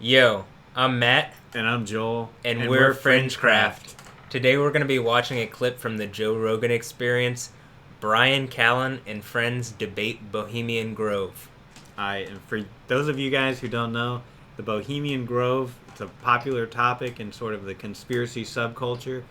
Yo, I'm Matt, And I'm Joel. and we're FringeCraft. Today we're going to be watching a clip from the Joe Rogan Experience. Bryan Callen and friends debate Bohemian Grove. And for those of you guys who don't know, the Bohemian Grove, it's a popular topic in sort of the conspiracy subculture,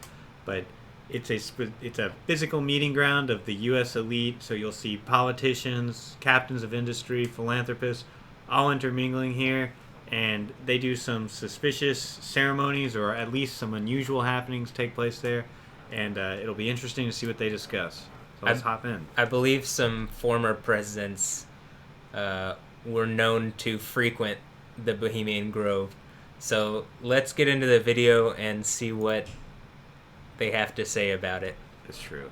but it's a physical meeting ground of the U.S. elite, so you'll see politicians, captains of industry, philanthropists, all intermingling here, and they do some suspicious ceremonies, or at least some unusual happenings take place there, and it'll be interesting to see what they discuss. So let's hop in. I believe some former presidents were known to frequent the Bohemian Grove. So let's get into the video and see what they have to say about it. It's true.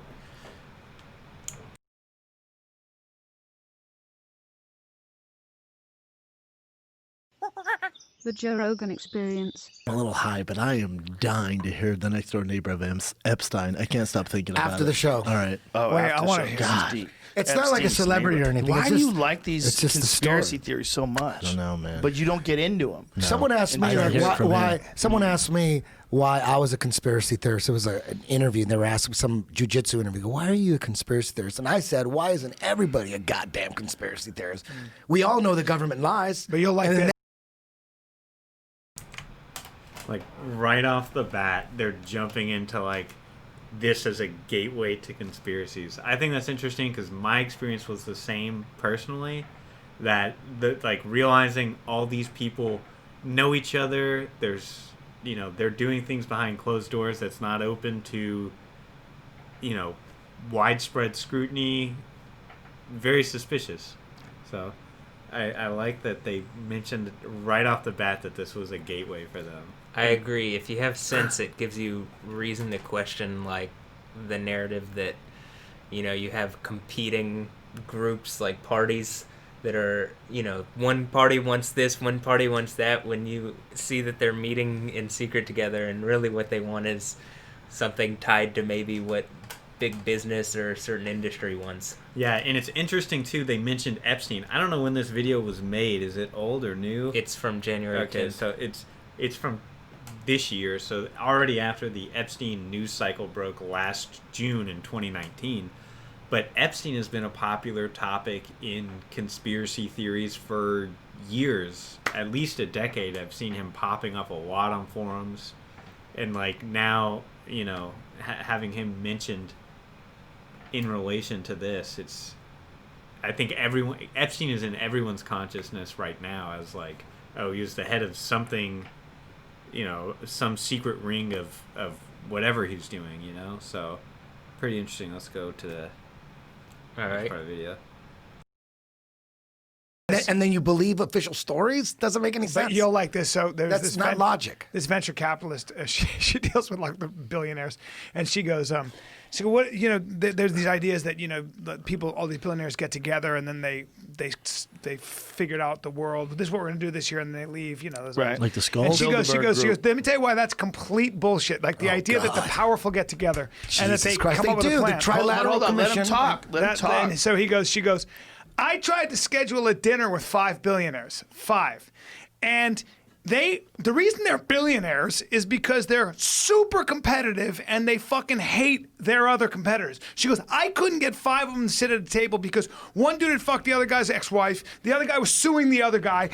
The Joe Rogan Experience. I'm a little high, but I am dying to hear the next door neighbor of Epstein. I can't stop thinking about it. After the show. All right. Oh, Wait, after I want the to show. hear. This is deep. It's not like a Epstein's celebrity neighbor. or anything. Why It's do just- you like these it's just the conspiracy story. theories so much? I don't know, man. But you don't get into them. No. Someone asked me I like, hear it from why. him. Someone asked me why I was a conspiracy theorist. It was an interview, and they were asking some jujitsu interview. Why are you a conspiracy theorist? And I said, why isn't everybody a goddamn conspiracy theorist? We all know the government lies. But you'll like And then this. Like right off the bat, they're jumping into like this as a gateway to conspiracies. I think that's interesting because my experience was the same personally. That like realizing all these people know each other. They're doing things behind closed doors that's not open to, widespread scrutiny. Very suspicious. So I like that they mentioned right off the bat that this was a gateway for them. I agree. If you have sense, it gives you reason to question, like, the narrative that, you have competing groups, like parties that are, one party wants this, one party wants that, when you see that they're meeting in secret together, and really what they want is something tied to maybe what big business or a certain industry wants. Yeah, and it's interesting, too, they mentioned Epstein. I don't know when this video was made. Is it old or new? It's from January 10th. Okay, so it's from this year, so already after the Epstein news cycle broke last June in 2019. But Epstein has been a popular topic in conspiracy theories for years, at least a decade. I've seen him popping up a lot on forums, and like now, having him mentioned in relation to this, I think Epstein is in everyone's consciousness right now as like, oh, he was the head of something, some secret ring of whatever he's doing, so pretty interesting. Let's go to the next part of the video. And then you believe official stories? Doesn't make any sense. But you'll like this. So there's That's this not logic. This venture capitalist, she deals with like the billionaires, and she goes, what there's these ideas that that people, all these billionaires get together, and then they figured out the world. This is what we're gonna do this year, and they leave. Those Right. Like the skull? And she goes. Bilderberg Let me tell you why that's complete bullshit. Like the idea that the powerful get together and that Jesus they Christ, come up they with a do. plan. The trilateral Hold on, let him commission. talk. Let him talk. And so she goes, I tried to schedule a dinner with 5 billionaires. 5. And the reason they're billionaires is because they're super competitive and they fucking hate their other competitors. She goes, I couldn't get 5 of them to sit at a table because one dude had fucked the other guy's ex-wife, the other guy was suing the other guy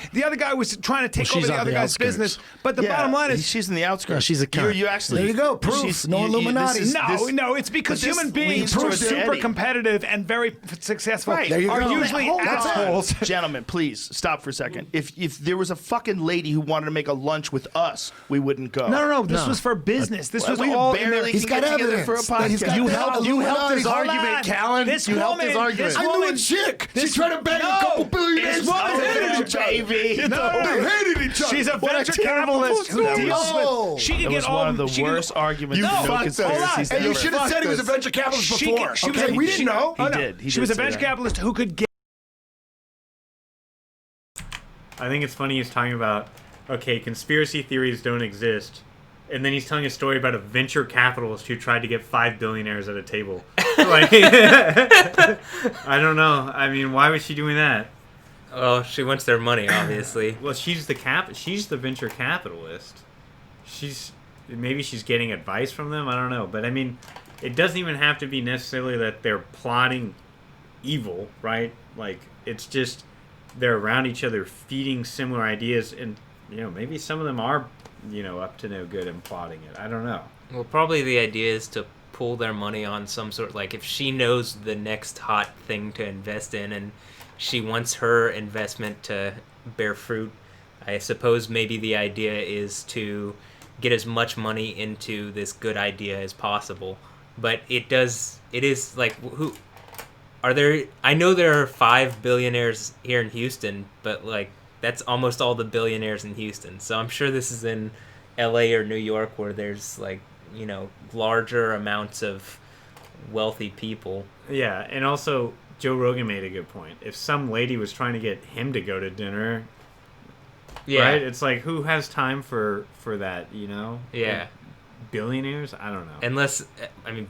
was trying to take Well, over she's the on other the guy's outskirts. business. But the bottom line is, she's in the outskirts. No, she's a cunt. You actually. There you go, proof. No Illuminati. no, it's because but this human beings leads who are towards super Eddie. competitive and very successful Right. There you are go. usually Hold on. assholes. Gentlemen, please stop for a second. If there was a fucking lady who wanted to make a lunch with us, we wouldn't go. No. This was for business. This was we all in barely there. He's can got get together for a evidence that he's podcast. got You the helped Illuminati. his Hold argument, on. Callen. This You helped his woman- argument. this I knew woman- a chick. this- She tried to bang a couple billionaires. This woman They hated hated each other. baby. No. They hated each other. She's a What venture terrible capitalist who story. deals No. with. She could It get was all one of the she could- worst arguments No, for no hold on. conspiracies And you ever. should have said he was a venture capitalist before. She was Okay, a- we didn't know. Oh, no. did. He She did was a say venture that. capitalist who could get. I think it's funny he's talking about, okay, conspiracy theories don't exist, and then he's telling a story about a venture capitalist who tried to get 5 billionaires at a table. Like, I don't know. I mean, why was she doing that? Well, she wants their money, obviously. Well, she's the venture capitalist. Maybe she's getting advice from them. I don't know, but I mean, it doesn't even have to be necessarily that they're plotting evil, right? Like, it's just they're around each other feeding similar ideas, and maybe some of them are up to no good and plotting it. I don't know. Well, probably the idea is to pool their money on some sort, like if she knows the next hot thing to invest in and she wants her investment to bear fruit, I suppose maybe the idea is to get as much money into this good idea as possible. But it is like, who are there? I know there are 5 billionaires here in Houston, but like that's almost all the billionaires in Houston. So I'm sure this is in LA or New York where there's like, larger amounts of wealthy people. Yeah, and also Joe Rogan made a good point. If some lady was trying to get him to go to dinner, right? It's like, who has time for that, Yeah. Like, billionaires? I don't know. Unless,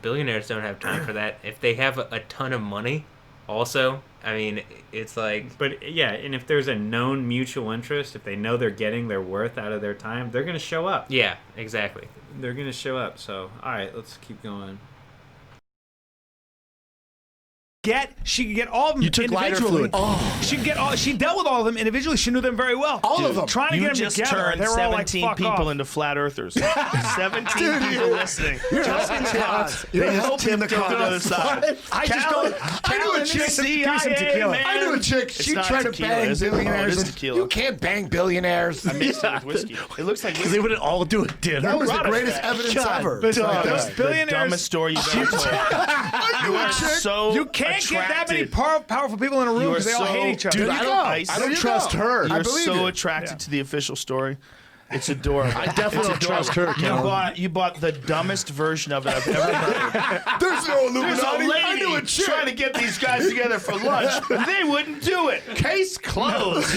billionaires don't have time for that. If they have a ton of money, also, it's like... But, yeah, and if there's a known mutual interest, if they know they're getting their worth out of their time, they're going to show up. Yeah, exactly. They're going to show up. So, all right, let's keep going. She could get all of them You took lighter individually. fluid. Oh. She dealt with all of them individually. She knew them very well. All of them. Trying to You get them just together. turned They were all like, 17 fuck people off. into flat earthers. 17 people listening. Just because You're they a hope Tim to the go to the other Cause. side. I just don't. I knew a chick. give me some tequila. man. I knew a chick. It's She not tried to tequila, bang is it? billionaires. Oh, it is and tequila. You can't bang billionaires. I mixed it with whiskey. It looks like Because they whiskey. wouldn't all do it dinner. That was the Brought it greatest back. evidence God. ever. Listen, Like, those The billionaires... dumbest story you've ever told. You are so You can't get that many attracted. powerful people in a room You are because they all so- hate each other. Dude, There I you don't, go. I don't There you trust go. her. I You're believe so you. attracted to the official story. It's adorable. I definitely don't trust her, Callen. You bought the dumbest version of it I've ever heard. There's no There's a Illuminati. I knew a lady chick. trying to get these guys together for lunch. They wouldn't do it. Case closed.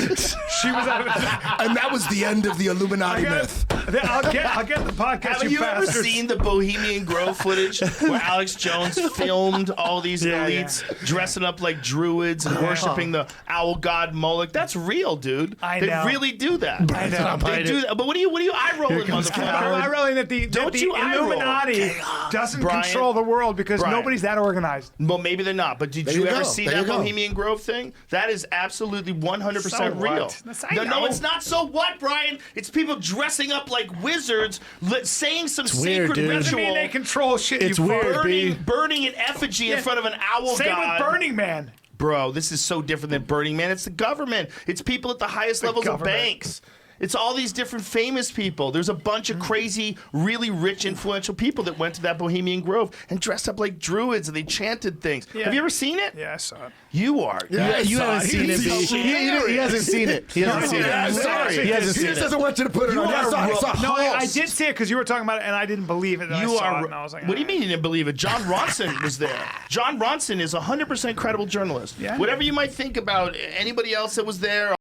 She was out of And that was the end of the Illuminati myth. I'll get the podcast. Have you ever bastards. seen the Bohemian Grove footage where Alex Jones filmed all these elites dressing up like druids and worshiping the owl god Moloch? That's real, dude. I They know. really do that. I know. They do that. But what are you eye rolling, motherfucker? I'm rolling that the Illuminati doesn't Brian. control the world because Brian. nobody's that organized. Well, maybe they're not. But did There you you ever go. see There that you go. Bohemian Grove thing? That is absolutely 100% So real. what? I No, know. it's not. So what, Brian? It's people dressing up like wizards, saying some weird, sacred dude. Doesn't ritual, mean they control shit. It's you weird, fuck. B. burning an effigy in front of an owl Same god. with Burning Man. Bro, this is so different than Burning Man. It's the government. It's people at the highest levels of government. banks. It's all these different famous people. There's a bunch of crazy, really rich, influential people that went to that Bohemian Grove and dressed up like druids and they chanted things. Yeah. Have you ever seen it? Yeah, I saw it. You are. Yeah, You haven't seen it, B. He hasn't seen it. He hasn't seen I'm it. sorry. He hasn't He seen just it. doesn't want you to put it You on. are I saw it. No, I did see it because you were talking about it, and I didn't believe it. And You I saw are. it, and I was like, What do you mean you didn't believe it? John Ronson was there. John Ronson is a 100% credible journalist. Yeah. Whatever you might think about anybody else that was there.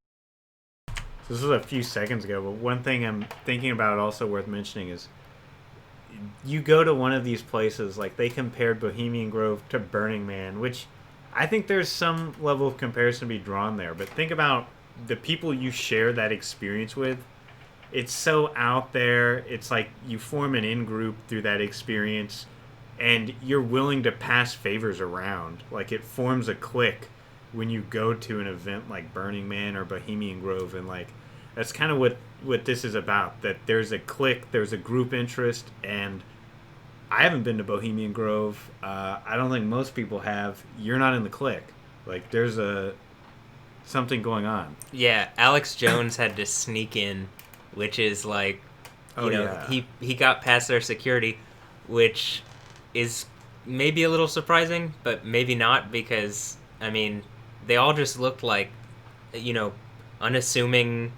This was a few seconds ago, but one thing I'm thinking about also worth mentioning is you go to one of these places, like they compared Bohemian Grove to Burning Man, which I think there's some level of comparison to be drawn there. But think about the people you share that experience with. It's so out there. It's like you form an in-group through that experience, and you're willing to pass favors around. Like it forms a clique when you go to an event like Burning Man or Bohemian Grove, and like that's kind of what this is about, that there's a clique, there's a group interest. And I haven't been to Bohemian Grove. I don't think most people have. You're not in the clique. Like there's something going on. Yeah, Alex Jones had to sneak in, which is like, Yeah. he got past their security, which is maybe a little surprising, but maybe not, because they all just looked like, unassuming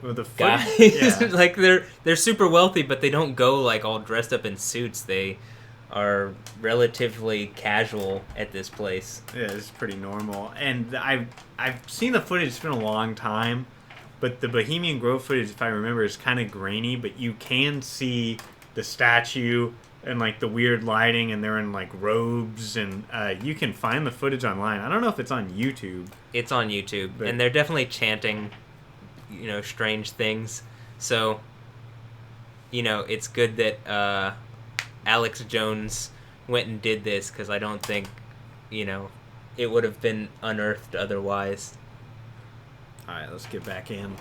Well, the guys. yeah. Like they're super wealthy, but they don't go like all dressed up in suits. They are relatively casual at this place. Yeah, it's pretty normal. And I've seen the footage. It's been a long time, but the Bohemian Grove footage, if I remember, is kind of grainy. But you can see the statue and like the weird lighting, and they're in like robes, and you can find the footage online. I don't know if it's on YouTube. It's on YouTube, But- and they're definitely chanting, strange things. So, it's good that Alex Jones went and did this, because I don't think, it would have been unearthed otherwise. All right, let's get back in.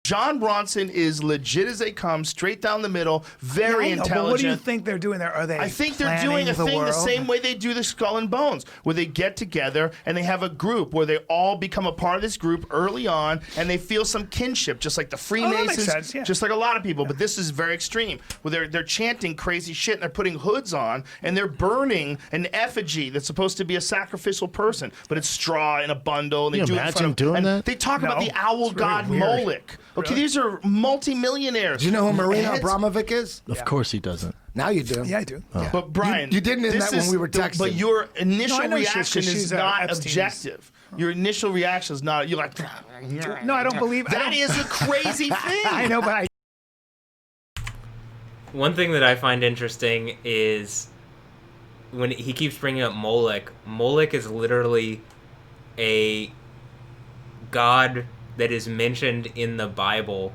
John Bronson is legit as they come, straight down the middle, very I know, intelligent. but what do you think they're doing there? Are they? I think they're planning doing a thing the world? same way they do the Skull and Bones, where they get together and they have a group where they all become a part of this group early on, and they feel some kinship, just like the Freemasons, makes sense, yeah. just like a lot of people. But this is very extreme, where they're chanting crazy shit and they're putting hoods on and they're burning an effigy that's supposed to be a sacrificial person, but it's straw in a bundle. And they Can you do it in front imagine of, doing and that? They talk about No, the owl it's really god weird. Moloch. Okay, these are multimillionaires. Do you know who Marina Heads- Abramovic is? Of course he doesn't. Now you do. Yeah, I do. Oh. Yeah. But Brian, You didn't in this that when is we were the- texting. But your initial No, I know she is, 'cause reaction she's, is not Epstein's. objective. Your initial reaction is not. You're like, No, I don't believe that is a crazy thing. I know, but One thing that I find interesting is when he keeps bringing up Moloch. Moloch is literally a god that is mentioned in the Bible,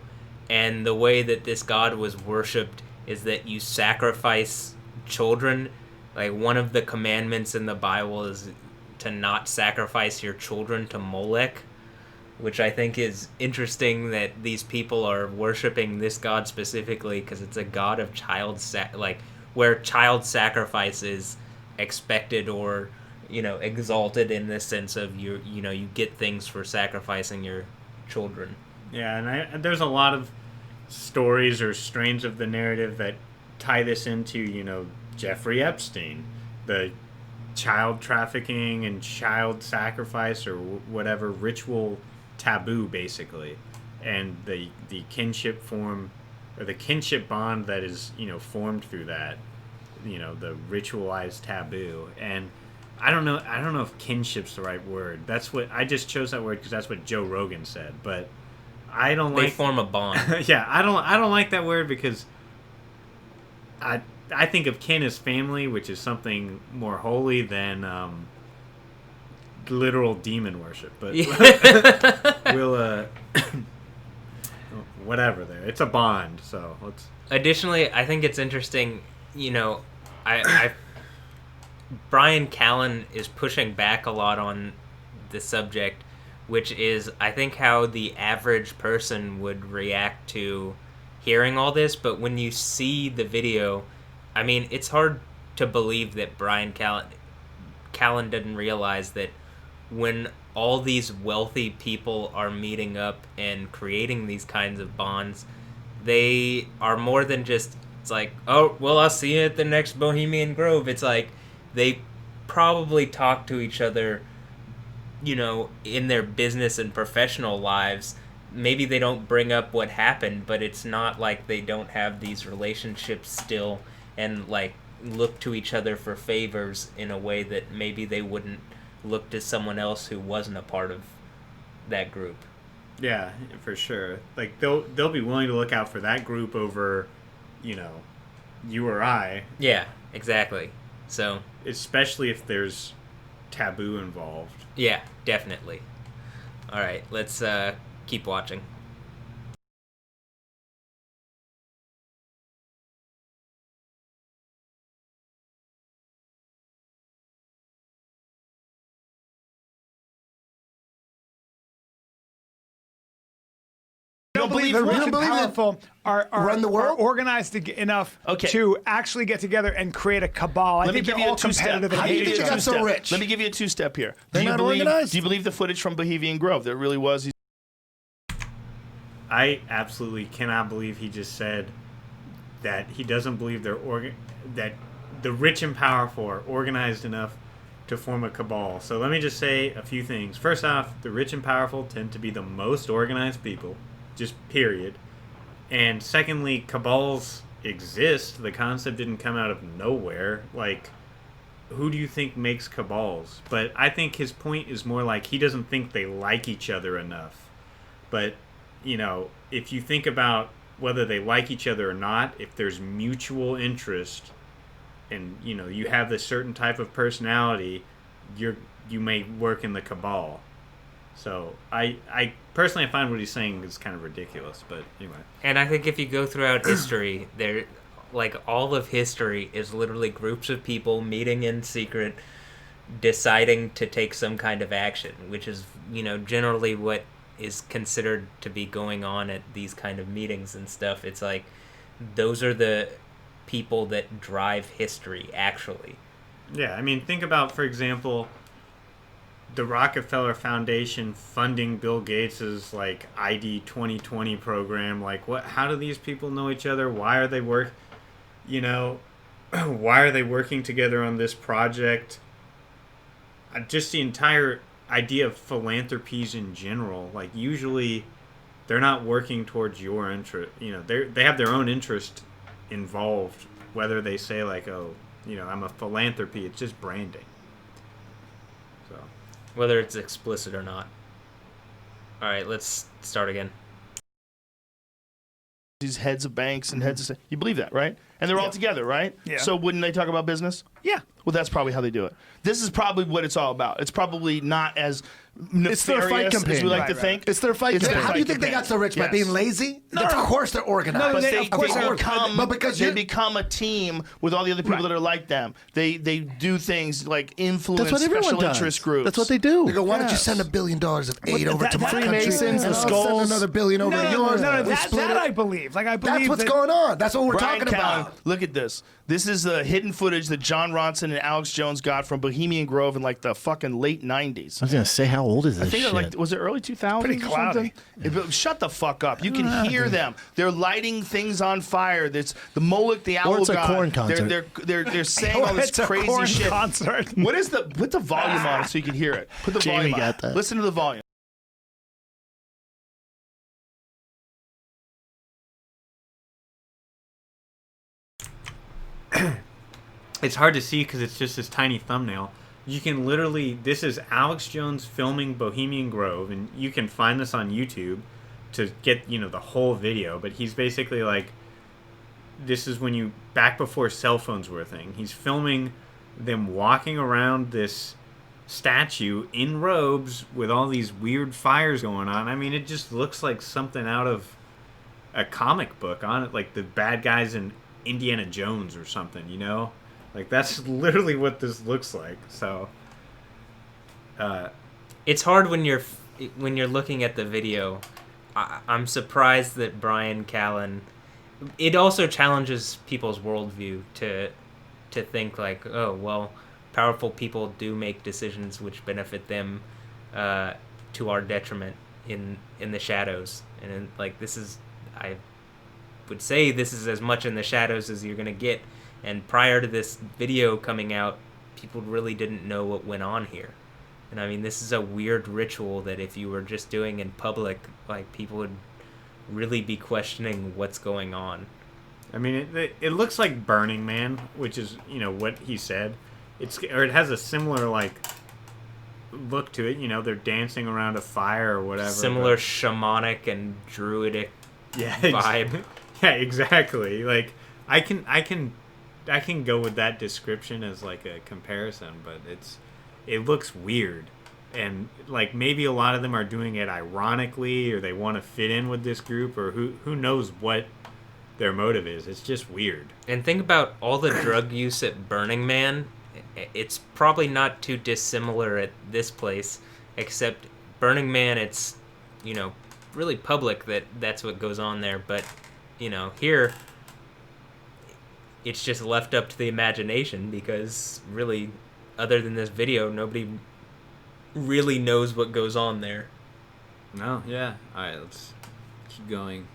and the way that this god was worshipped is that you sacrifice children. Like, one of the commandments in the Bible is to not sacrifice your children to Moloch, which I think is interesting that these people are worshiping this god specifically, because it's a god of where child sacrifice is expected or exalted, in the sense of you get things for sacrificing your children. Yeah, and there's a lot of stories or strains of the narrative that tie this into, Jeffrey Epstein, the child trafficking and child sacrifice or whatever ritual taboo, basically, and the kinship form or the kinship bond that is formed through that, the ritualized taboo. And I don't know if kinship's the right word. That's what I just chose that word because that's what Joe Rogan said. But I don't They like. form a bond. Yeah, I don't like that word because I think of kin as family, which is something more holy than literal demon worship. But we'll whatever. There, it's a bond. So let's. Additionally, I think it's interesting. I Bryan Callen is pushing back a lot on the subject, which is, I think, how the average person would react to hearing all this. But when you see the video, I mean, it's hard to believe that Bryan Callen didn't realize that when all these wealthy people are meeting up and creating these kinds of bonds, they are more than just, it's like, oh, well, I'll see you at the next Bohemian Grove. It's like, they probably talk to each other, in their business and professional lives. Maybe they don't bring up what happened, but it's not like they don't have these relationships still and, look to each other for favors in a way that maybe they wouldn't look to someone else who wasn't a part of that group. Yeah, for sure. Like they'll be willing to look out for that group over, you or I. Yeah, exactly. So, Especially if there's taboo involved. yeah, definitely. All right, let's keep watching. You don't believe the what? rich You and don't believe that powerful are run the world? are organized enough Okay. to actually get together and create a cabal. I Let me think give they're you all a two-step. competitive and How do you hate think each they other. got so rich? Let me give you a two-step here. They're do you not believe? organized? Do you believe the footage from Bohemian Grove? There really was. I absolutely cannot believe he just said that he doesn't believe that the rich and powerful are organized enough to form a cabal. So let me just say a few things. First off, the rich and powerful tend to be the most organized people, just period. And secondly, cabals exist. The concept didn't come out of nowhere. Like, who do you think makes cabals? But I think his point is more like he doesn't think they like each other enough. But, you know, if you think about whether they like each other or not, if there's mutual interest and, you know, you have this certain type of personality, you may work in the cabal. So I personally I find what he's saying is kind of ridiculous, but anyway. And I think if you go throughout history, there, like, all of history is literally groups of people meeting in secret, deciding to take some kind of action, which is, you know, generally what is considered to be going on at these kind of meetings and stuff. It's like those are the people that drive history, actually. Yeah, I mean, think about, for example, the Rockefeller Foundation funding Bill Gates's like ID 2020 program. Like, what? How do these people know each other? Why are they why are they working together on this project? Just the entire idea of philanthropies in general. Like, usually, they're not working towards your interest. You know, they have their own interest involved. Whether they say like, oh, you know, I'm a philanthropy, it's just branding. So, Whether it's explicit or not. All right, let's start again. These heads of banks and heads of... You believe that, right? And they're all together, right? Yeah. So wouldn't they talk about business? Yeah. Well, that's probably how they do it. This is probably what it's all about. It's probably not as It's their fight nefarious as campaign. we like Right, to right. think. It's their fight. It's their How do you think they campaign. got so rich? By Yes. being lazy? No, Of no. course they're organized. No, But they- of course they they're become, but because they you- become a team with all the other people that are like them. They do things like influence That's what everyone special does. interest groups. That's what they do. They go, why don't you Yes. send $1 billion of aid over that- to my that- country? Freemasons, the And I'll skulls. send another $1 billion over to yours. We That split it. I believe. Like, I believe That's what's that, going on. That's what we're Bryan talking Callen, about. look at this. This is the hidden footage that John Ronson and Alex Jones got from Bohemian Grove in like the fucking late 90s. I was gonna say, how old is this I think shit? like, was it early 2000s Pretty or cloudy. something? Shut the fuck up. You can hear them. They're lighting things on fire. There's the Moloch, the owl it's a god. Korn concert. They're saying all this It's a crazy Korn shit. concert. Put the volume on so you can hear it. Put the Jamie volume on. got that. Listen to the volume. it's hard to see because it's just this tiny thumbnail. You can literally, this is Alex Jones filming Bohemian Grove, and you can find this on YouTube to get, you know, the whole video. But he's basically like, this is when you, back before cell phones were a thing. He's filming them walking around this statue in robes with all these weird fires going on. I mean, it just looks like something out of a comic book on it, like the bad guys in Indiana Jones or something, you know? Like, that's literally what this looks like. So, It's hard when you're looking at the video. I'm surprised that Bryan Callen. It also challenges people's worldview to think like, oh well, powerful people do make decisions which benefit them to our detriment in the shadows, and like this is, I would say this is as much in the shadows as you're gonna get. And prior to this video coming out, people really didn't know what went on here. And I mean, this is a weird ritual that if you were just doing in public, like, people would really be questioning what's going on. I mean, it looks like Burning Man, which is, you know, what he said. It has a similar, like, look to it. You know, they're dancing around a fire or whatever. Similar shamanic and druidic yeah, vibe. Yeah, exactly. Like, I can go with that description as like a comparison, but it looks weird, and like maybe a lot of them are doing it ironically, or they want to fit in with this group, or who knows what their motive is. It's just weird. And think about all the drug use at Burning Man. It's probably not too dissimilar at this place, except Burning Man, it's, you know, really public that's what goes on there. But, you know, here, it's just left up to the imagination, because really, other than this video, nobody really knows what goes on there. No, yeah. All right, let's keep going.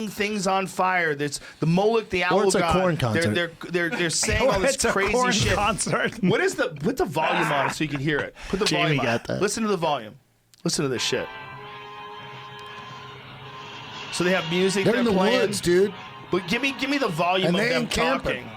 Things on fire. There's the Moloch, the owl it's a god. Korn concert. They're saying all this It's a crazy Korn shit. concert. Put the volume on so you can hear it. Put the Jamie volume on. got that. Listen to the volume. Listen to this shit. So they have music. They're in the playing. woods, dude. But give me the volume And of they them ain't camping. talking.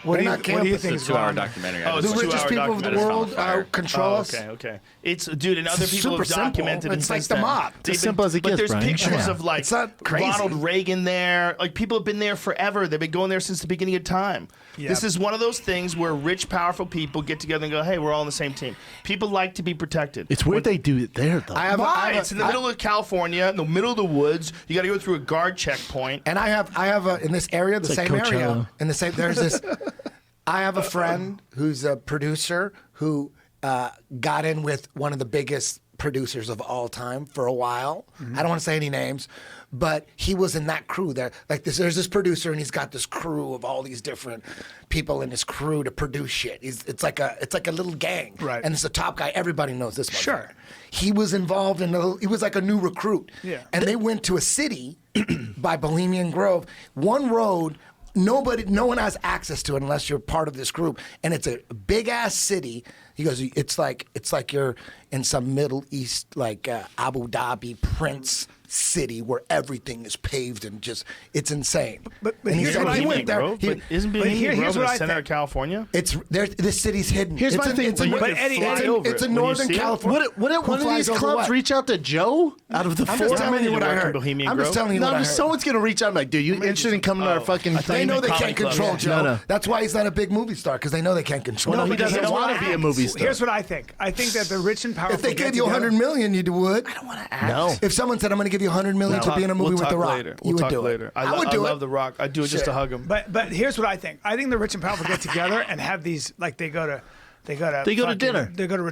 What do you camping. think It's is a 2-hour wrong? documentary. Oh, The it's a richest 2-hour people of the documentary. world control us. Okay. It's dude, and other It's people super have documented simple. it It's like since the then. mob. It's as simple as it But gets, there's Brian. pictures Yeah. of like It's not crazy. Ronald Reagan there. Like people have been there forever. They've been going there since the beginning of time. Yeah. This is one of those things where rich, powerful people get together and go, "Hey, we're all on the same team." People like to be protected. It's weird they do it there, though. Why? It's in the middle of California, in the middle of the woods. You got to go through a guard checkpoint. And I have in this area, the It's like same area, Coachella. in the same. There's this. I have a friend who's a producer who got in with one of the biggest producers of all time for a while. I don't want to say any names, but he was in that crew there. Like this, there's this producer, and he's got this crew of all these different people in his crew to produce shit. It's like a little gang, Right. And it's the top guy. Everybody knows this. Sure. He was involved in. He was like a new recruit. Yeah. And they went to a city by Bohemian Grove. One road. No one has access to it unless you're part of this group, and it's a big ass city. He goes, it's like you're in some Middle East, like Abu Dhabi Prince city where everything is paved and just it's insane. But and here's what I he went think, there. Bro, but isn't Bohemian here's Grove in what the I center of think. California? It's there. This city's hidden. Here's my thing. But Eddie, it's in Northern California. Would one of these clubs reach out to Joe out of the I'm four? just telling you what I work in heard. Bohemian I'm just Grove? telling you No, what I heard. someone's gonna reach out and like, dude, you interested in coming to our fucking They thing? know they Comedy can't club. control Yeah. Joe. No. That's why he's not a big movie star because they know they can't control. Well, him. he because doesn't he want to doesn't be a movie star. Here's what I think. I think that the rich and powerful. If they get gave you together- $100 million, you would. I don't want to act. No. If someone said, "I'm going to give you $100 million to be in a movie with The Rock," later. you would do later. it. I would I do love it. The Rock. I'd do it just to hug him. But here's what I think. I think the rich and powerful get together and have these like they go to They go to fucking- dinner. They go to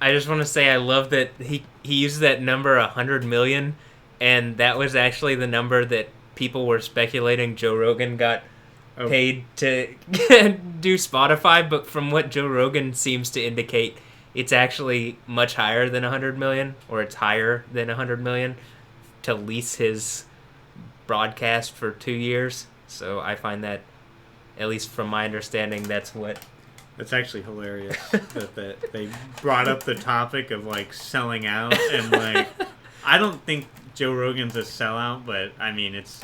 I just want to say I love that he used that number 100 million, and that was actually the number that people were speculating Joe Rogan got paid to do Spotify. But from what Joe Rogan seems to indicate, it's actually much higher than 100 million, or it's higher than 100 million to lease his broadcast for 2 years. So I find that, at least from my understanding, that's what. That's actually hilarious that they brought up the topic of like selling out and like I don't think Joe Rogan's a sellout, but I mean it's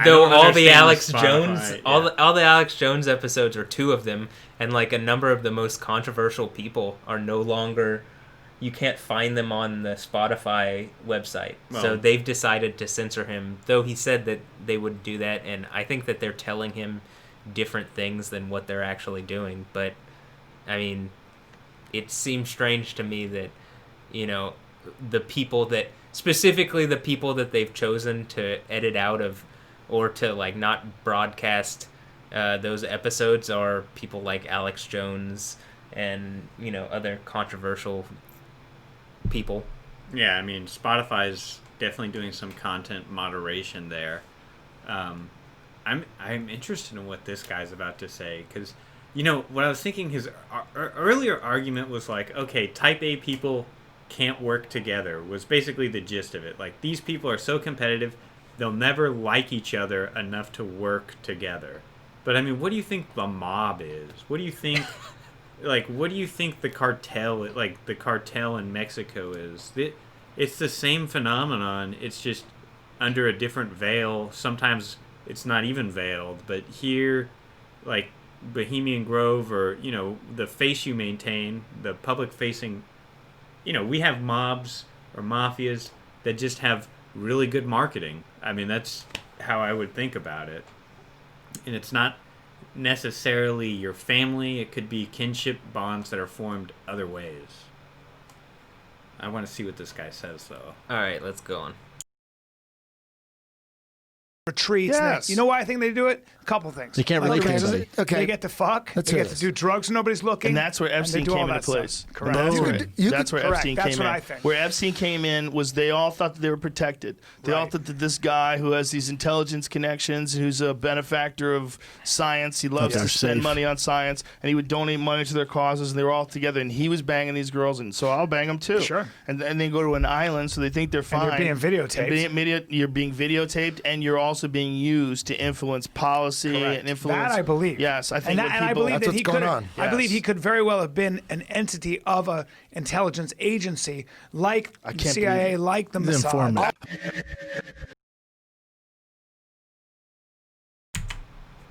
Though don't all the understand Alex Spotify, Jones, yeah. all the Alex Jones episodes, or two of them, and like a number of the most controversial people are no longer. You can't find them on the Spotify website, so Well- they've decided to censor him. Though he said that they would do that, and I think that they're telling him different things than what they're actually doing. But I mean, it seems strange to me that, you know, the people that, specifically the people that they've chosen to edit out of, or to like not broadcast those episodes, are people like Alex Jones and, you know, other controversial people. Yeah, I mean Spotify's definitely doing some content moderation there. I'm interested in what this guy's about to say because. You know, what I was thinking, his earlier argument was like, okay, type A people can't work together, was basically the gist of it. Like, these people are so competitive, they'll never like each other enough to work together. But, I mean, what do you think the mob is? What do you think, what do you think the cartel, like, the cartel in Mexico is? It's the same phenomenon, it's just under a different veil. Sometimes it's not even veiled, but here, like, Bohemian Grove, or you know, the face you maintain, the public facing, you know, we have mobs or mafias that just have really good marketing. I mean, that's how I would think about it. And it's not necessarily your family, it could be kinship bonds that are formed other ways. I want to see what this guy says though. All right, let's go on. retreats. Yes. You know why I think they do it? A couple things. They can't relate to anybody. Okay. They get to fuck. Let's they hear get to this. do drugs when nobody's looking. And that's where and they Epstein do all came that into stuff. place. Correct. You could- you That's could- where correct. Epstein That's came what in. I think. Where Epstein came in was they all thought that they were protected. They all Right. thought that this guy who has these intelligence connections, who's a benefactor of science, he loves they're to spend safe. money on science, and he would donate money to their causes, and they were all together, and he was banging these girls, and so I'll bang them too. Sure. And they go to an island, so they think they're fine. they're being videotaped. And you're being videotaped, and you're also also being used to influence policy Correct. and influence. That I believe. Yes, I think and, when and I people. believe That's that what's he going could. on. I believe he Yes. could very well have been an entity of a intelligence agency like I the can't CIA, believe it. like the He's an Mossad. informant.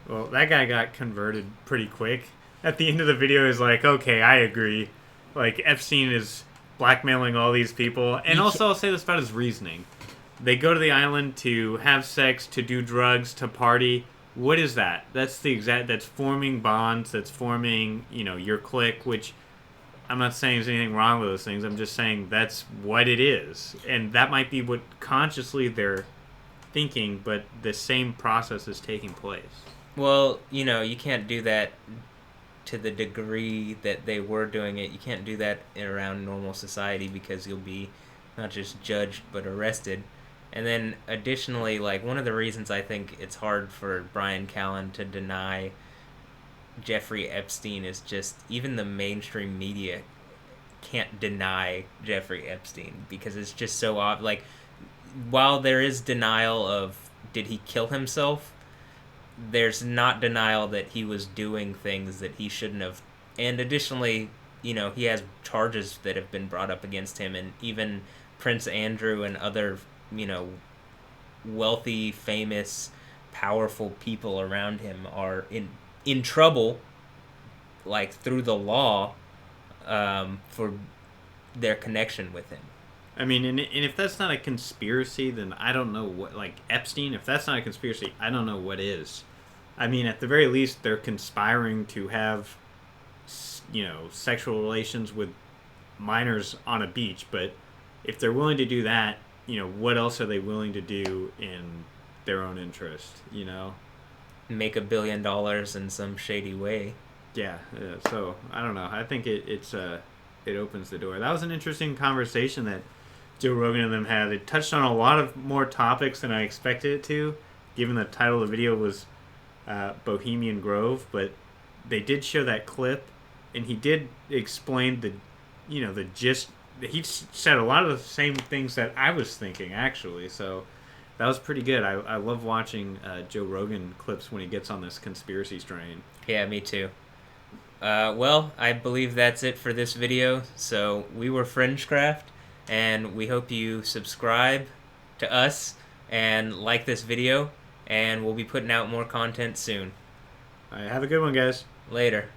Well, that guy got converted pretty quick. At the end of the video, he's like, okay, I agree. Like, Epstein is blackmailing all these people. And also, I'll say this about his reasoning. They go to the island to have sex, to do drugs, to party. What is that? That's that's forming bonds, that's forming, your clique, which I'm not saying there's anything wrong with those things. I'm just saying that's what it is. And that might be what consciously they're thinking, but the same process is taking place. Well, you can't do that to the degree that they were doing it. You can't do that around normal society because you'll be not just judged but arrested. And then additionally, like, one of the reasons I think it's hard for Bryan Callen to deny Jeffrey Epstein is just even the mainstream media can't deny Jeffrey Epstein because it's just so odd. Like, while there is denial of did he kill himself, there's not denial that he was doing things that he shouldn't have. And additionally, he has charges that have been brought up against him, and even Prince Andrew and other, wealthy, famous, powerful people around him are in trouble, like, through the law, for their connection with him. I mean, and if that's not a conspiracy, then I don't know what, like, Epstein, if that's not a conspiracy, I don't know what is. I mean, at the very least, they're conspiring to have, sexual relations with minors on a beach, but if they're willing to do that, what else are they willing to do in their own interest, Make $1 billion in some shady way. Yeah, so, I don't know. I think it opens the door. That was an interesting conversation that Joe Rogan and them had. It touched on a lot of more topics than I expected it to, given the title of the video was Bohemian Grove, but they did show that clip, and he did explain the gist. He said a lot of the same things that I was thinking, actually, so that was pretty good. I love watching Joe Rogan clips when he gets on this conspiracy strain. Yeah, me too. Well, I believe that's it for this video. So we were FringeCraft, and we hope you subscribe to us and like this video, and we'll be putting out more content soon. All right, have a good one, guys. Later.